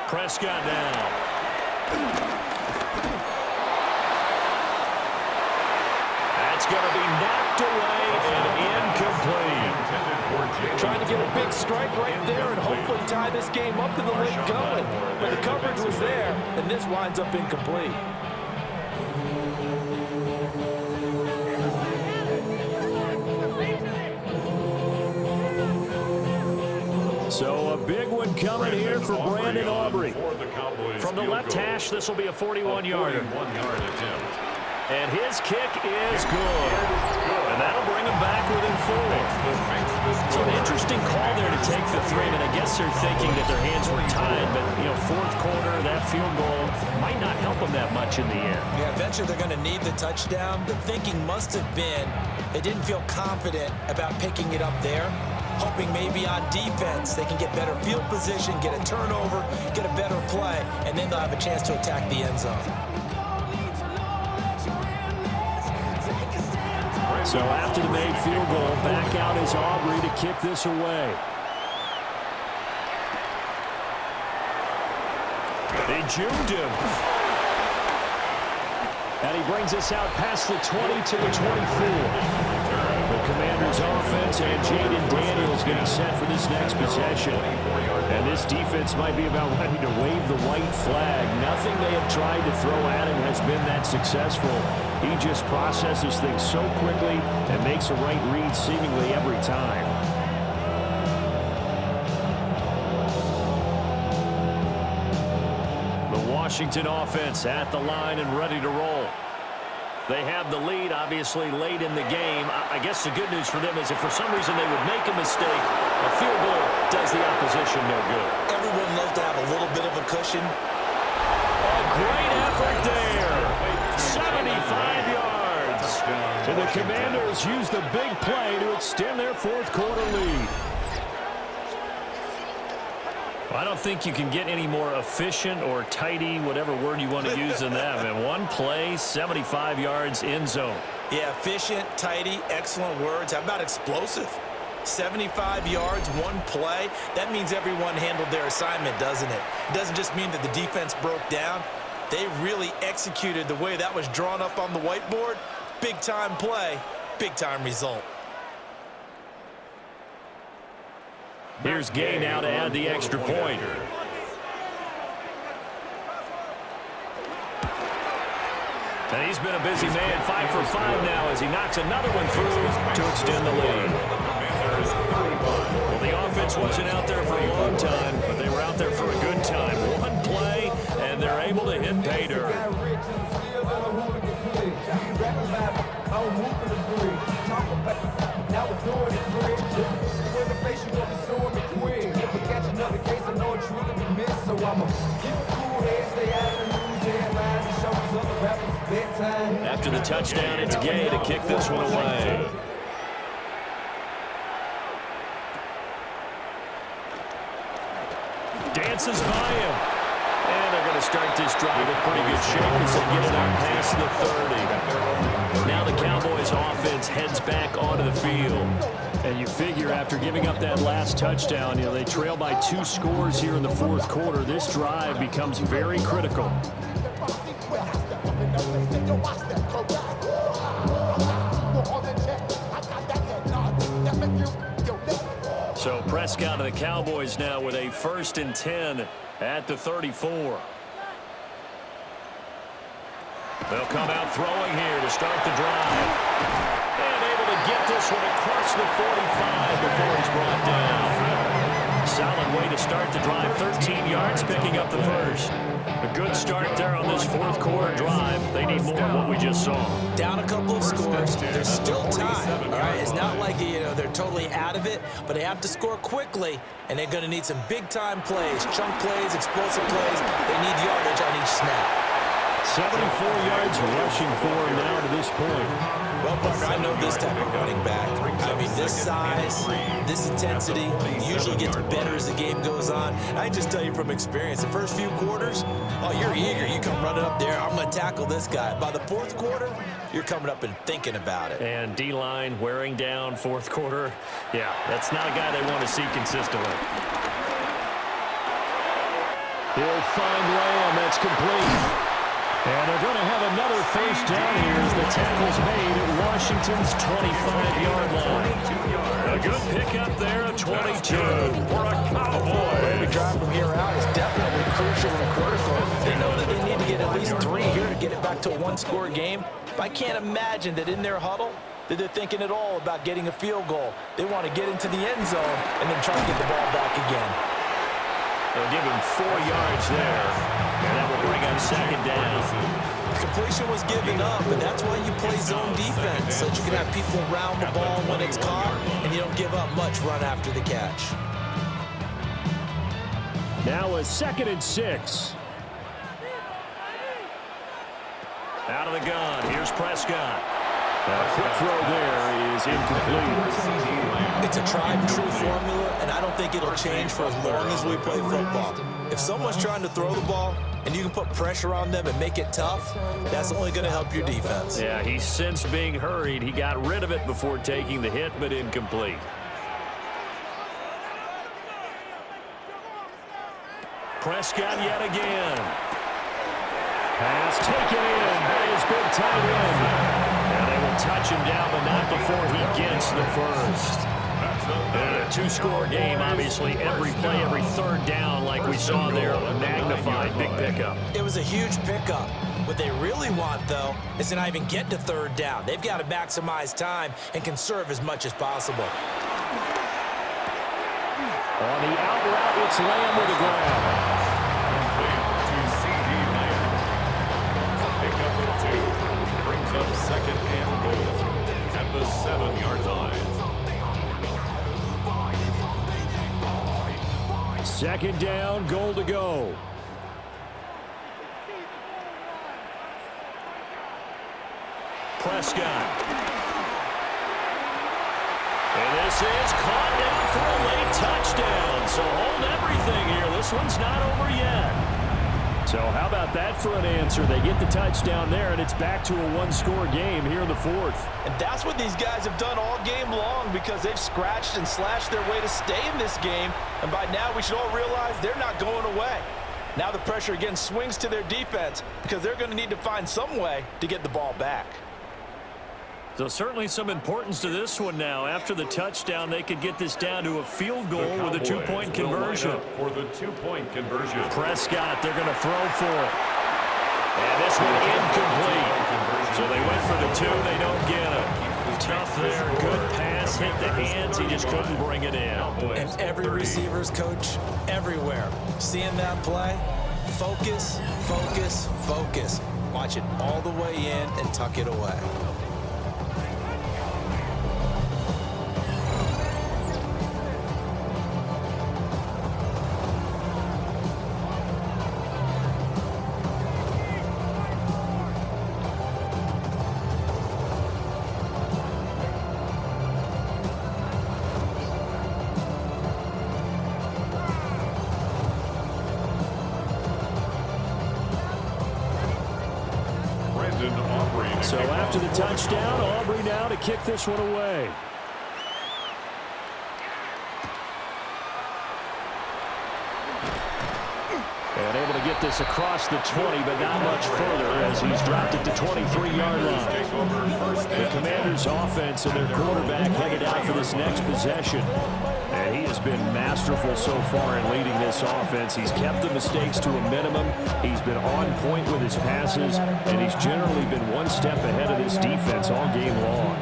Prescott now. That's going to be knocked away and incomplete. Trying to get a big strike right there and hopefully tie this game up to the late going. But the coverage was there, and this winds up incomplete. So a big one coming here for Brandon Aubrey. From the left hash, this will be a 41-yarder. And his kick is good. And that'll bring him back within 4. So an interesting call there to take the 3. And I guess they're thinking that their hands were tied. But, 4th quarter, that field goal might not help them that much in the end. Yeah, eventually they're going to need the touchdown. The thinking must have been they didn't feel confident about picking it up there. Hoping maybe on defense they can get better field position, get a turnover, get a better play, and then they'll have a chance to attack the end zone. So after the made field goal, back out is Aubrey to kick this away. They jumped him. And he brings us out past the 20 to the 24. The Commanders' offense and Jaden Daniels getting set for this next possession. And this defense might be about ready to wave the white flag. Nothing they have tried to throw at him has been that successful. He just processes things so quickly and makes a right read seemingly every time. The Washington offense at the line and ready to roll. They have the lead, obviously, late in the game. I guess the good news for them is if for some reason they would make a mistake, a field goal does the opposition no good. Everyone loves to have a little bit of a cushion. A great effort there. 75 yards. And the Commanders use the big play to extend their 4th quarter lead. I don't think you can get any more efficient or tidy, whatever word you want to use in that. And one play, 75 yards in zone. Yeah, efficient, tidy, excellent words. How about explosive? 75 yards, one play. That means everyone handled their assignment, doesn't it? It doesn't just mean that the defense broke down. They really executed the way that was drawn up on the whiteboard. Big-time play, big-time result. Here's Gay now to add the extra point. And he's been a busy man, 5 for 5 now as he knocks another one through to extend the lead. Well, the offense wasn't out there for a long time, but they were out there for a good time. One play, and they're able to hit pay dirt. After the touchdown, it's Gay to kick this one away. Dances by him. And they're going to start this drive with pretty good shape as they get it out past the 30. Now the Cowboys offense heads back onto the field. And you figure after giving up that last touchdown, they trail by 2 scores here in the fourth quarter. This drive becomes very critical. So Prescott and the Cowboys now with a 1st and 10 at the 34. They'll come out throwing here to start the drive. And able to get this one across the 45 before he's brought down. Solid way to start the drive. 13 yards, picking up the first. A good start there on this fourth quarter drive. They need more of what we just saw. Down a couple of scores. There's still time. All right, it's not like they're totally out of it, but they have to score quickly, and they're going to need some big-time plays, chunk plays, explosive plays. They need yardage on each snap. 74 yards rushing for him now to this point. Well, partner, I know this type of running back. I mean, this size, this intensity usually gets better as the game goes on. I just tell you from experience, the first few quarters, oh, you're eager. You come running up there, I'm going to tackle this guy. By the fourth quarter, you're coming up and thinking about it. And D-line wearing down fourth quarter. Yeah, that's not a guy they want to see consistently. He'll find Lamb. That's complete. And they're going to have another first down here as the tackle's made at Washington's 25-yard line. A good pickup there at 22 for a Cowboy. Every drive from here out is definitely crucial and critical. They know that they need to get at least 3 here to get it back to a one-score game. But I can't imagine that in their huddle that they're thinking at all about getting a field goal. They want to get into the end zone and then try to get the ball back again. They'll give him 4 yards there, and that will bring up 2nd down. Completion was given up, but that's why you play zone defense, so that you can have people round the ball when it's caught, and you don't give up much run after the catch. Now a 2nd and 6. Out of the gun, here's Prescott. A quick throw there is incomplete. It's a tried-and-true formula, and I don't think it'll change for as long as we play football. If someone's trying to throw the ball and you can put pressure on them and make it tough, that's only going to help your defense. Yeah, he sensed being hurried. He got rid of it before taking the hit, but incomplete. Prescott yet again. Pass taken in by his big tight end. And they will touch him down, but not before he gets the first. And a 2-score game, obviously, every play, every 3rd down, like we saw there, a magnified big pickup. It was a huge pickup. What they really want, though, is to not even get to 3rd down. They've got to maximize time and conserve as much as possible. On the out route, it's Lamb with the grab. Brings up 2nd and goal at the 7-yard line. 2nd down, goal to go. Prescott. And this is caught down for a late touchdown. So hold everything here. This one's not over yet. So how about that for an answer? They get the touchdown there, and it's back to a 1-score game here in the 4th. And that's what these guys have done all game long because they've scratched and slashed their way to stay in this game. And by now, we should all realize they're not going away. Now the pressure again swings to their defense because they're going to need to find some way to get the ball back. So certainly some importance to this one now. After the touchdown, they could get this down to a field goal with a 2-point conversion. For the 2-point conversion. Prescott, they're going to throw for it. And this one incomplete. So they went for the 2. They don't get it. Tough there. Good pass. Hit the hands. He just couldn't bring it in. And every receiver's coach everywhere. Seeing that play, focus, focus, focus. Watch it all the way in and tuck it away. So after the touchdown, Aubrey now to kick this one away. And able to get this across the 20, but not much further as he's dropped it to 23-yard line. The Commanders' offense and their quarterback headed out for this next possession. And he has been masterful so far in leading this offense. He's kept the mistakes to a minimum. He's been on point with his passes, and he's generally been one step ahead of this defense all game long.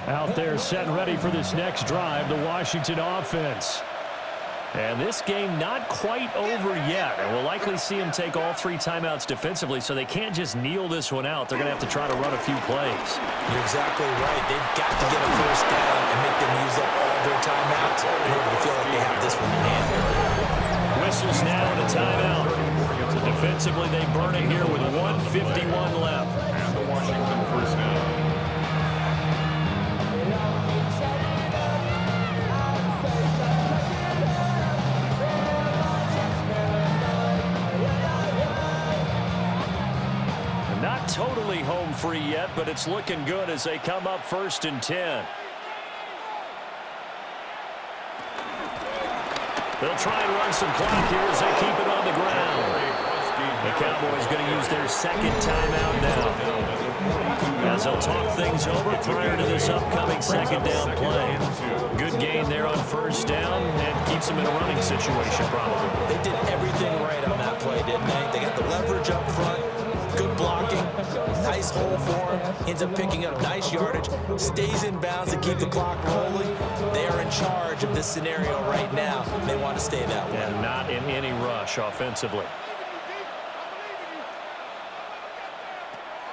Out there set and ready for this next drive, the Washington offense. And this game not quite over yet. And we'll likely see him take all 3 timeouts defensively, so they can't just kneel this one out. They're going to have to try to run a few plays. You're exactly right. They've got to get a first down and make them use up all their timeouts in order to feel like they have this one in hand. Whistles now and a timeout. So defensively, they burn it here with 1:51 left. And the Washington first down. Not totally home free yet, but it's looking good as they come up 1st and 10. They'll try and run some clock here as they keep it on the ground. The Cowboys going to use their 2nd timeout now, as they'll talk things over prior to this upcoming 2nd down play. Good gain there on 1st down and keeps them in a running situation probably. They did everything right on that play, didn't they? They got the leverage up front. Good blocking, nice hole for him, ends up picking up nice yardage, stays in bounds to keep the clock rolling. They are in charge of this scenario right now. They want to stay that way. And not in any rush offensively.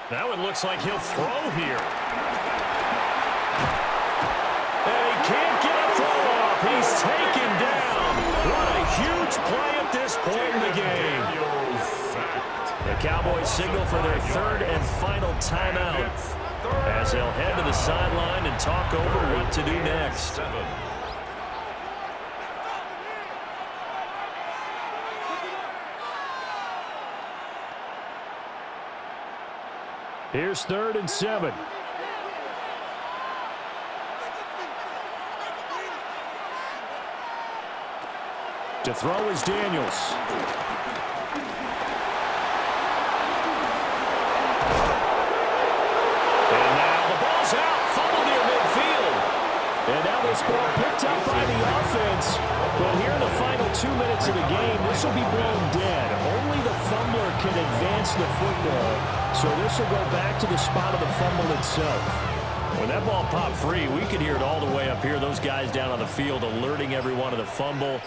Now it looks like he'll throw here. And he can't get a throw off. He's taken down. What a huge play at this point in the game. The Cowboys signal for their 3rd and final timeout as they'll head to the sideline and talk over what to do next. Here's 3rd and 7. To throw is Daniels. And now this ball picked up by the offense. But here in the final 2 minutes of the game, this will be blown dead. Only the fumbler can advance the football. So this will go back to the spot of the fumble itself. When that ball popped free, we could hear it all the way up here. Those guys down on the field alerting everyone of the fumble.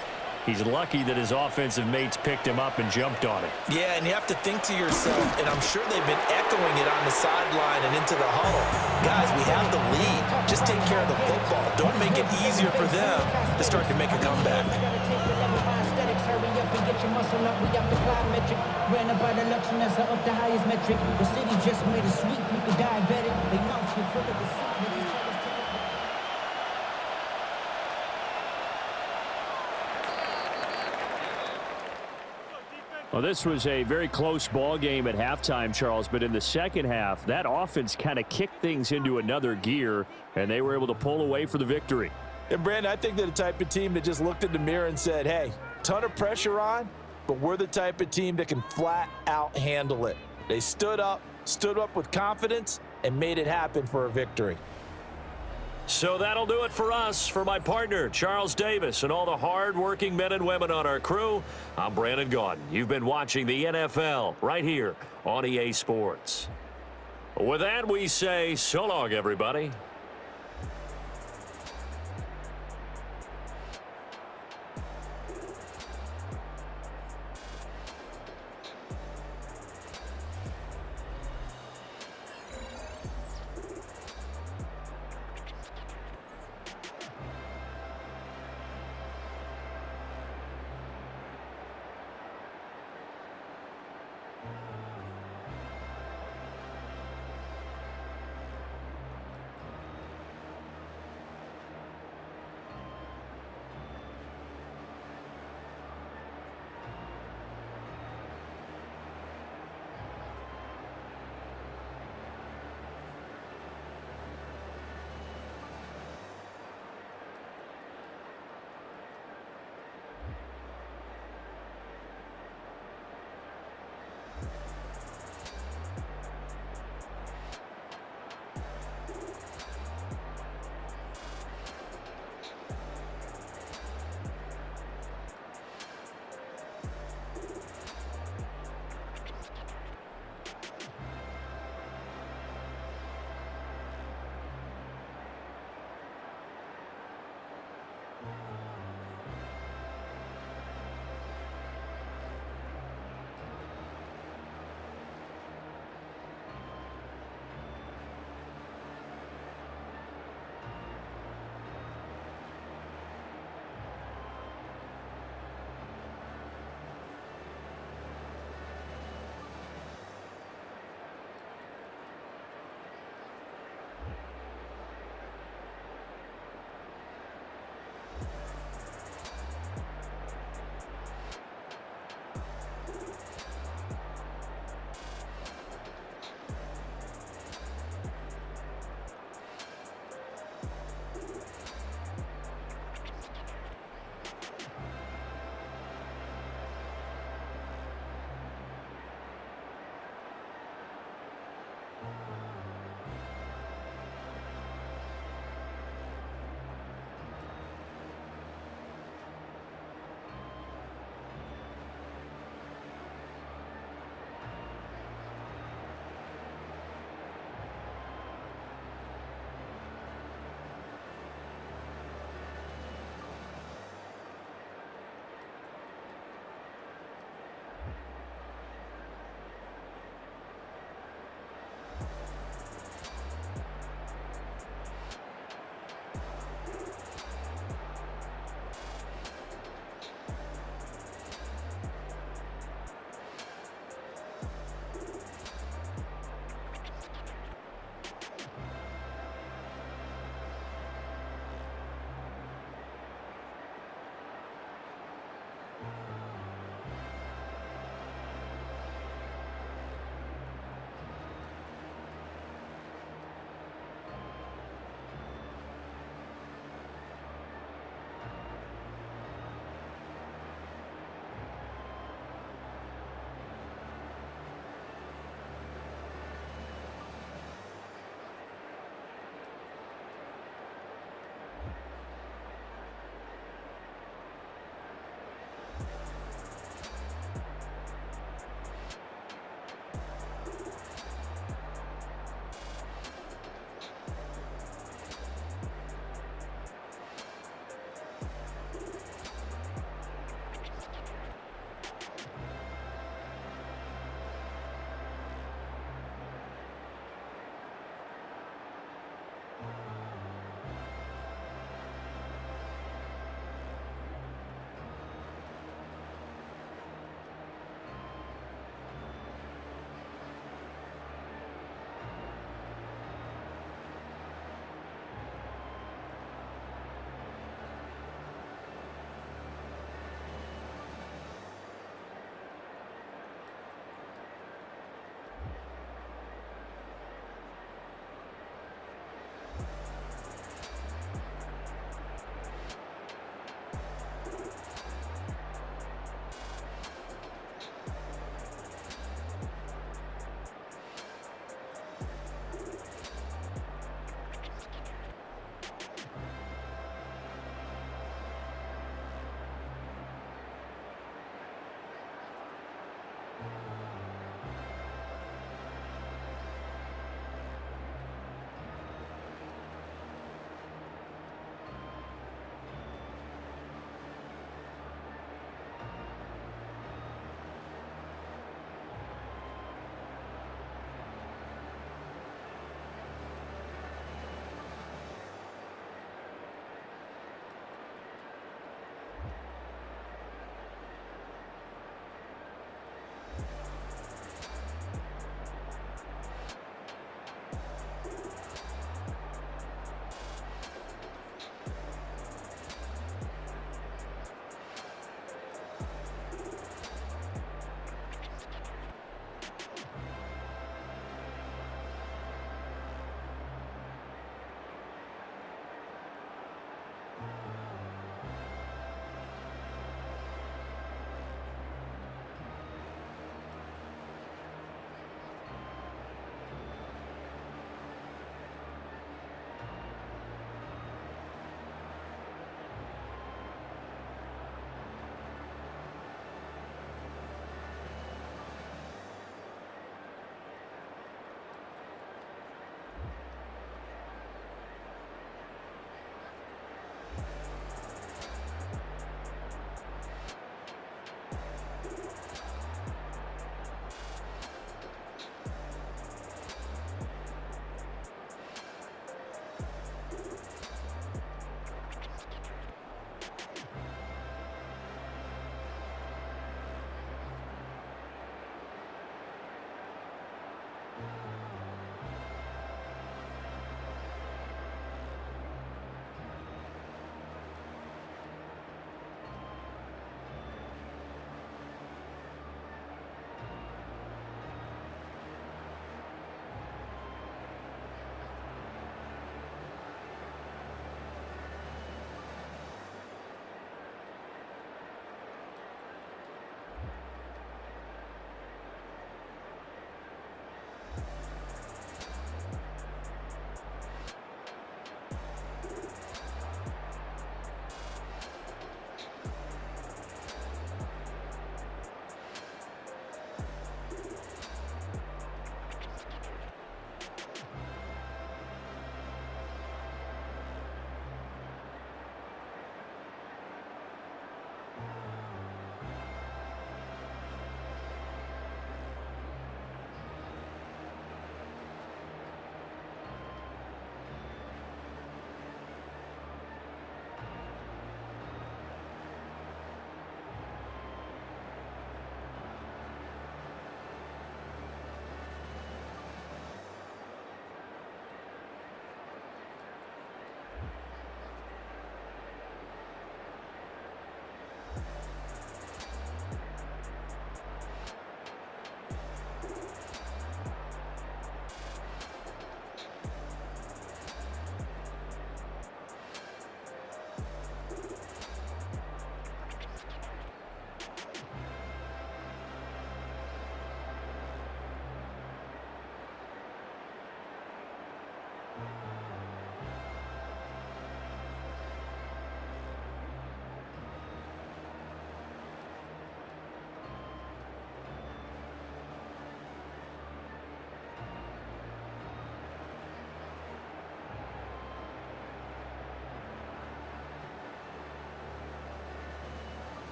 He's lucky that his offensive mates picked him up and jumped on it. Yeah, and you have to think to yourself, and I'm sure they've been echoing it on the sideline and into the huddle. Guys, we have the lead. Just take care of the football. Don't make it easier for them to start to make a comeback. Well, this was a very close ball game at halftime, Charles, but in the second half, that offense kind of kicked things into another gear, and they were able to pull away for the victory. And, Brandon, I think they're the type of team that just looked in the mirror and said, hey, ton of pressure on, but we're the type of team that can flat out handle it. They stood up with confidence, and made it happen for a victory. So that'll do it for us. For my partner, Charles Davis, and all the hard-working men and women on our crew, I'm Brandon Gaudin. You've been watching the NFL right here on EA Sports. With that, we say so long, everybody.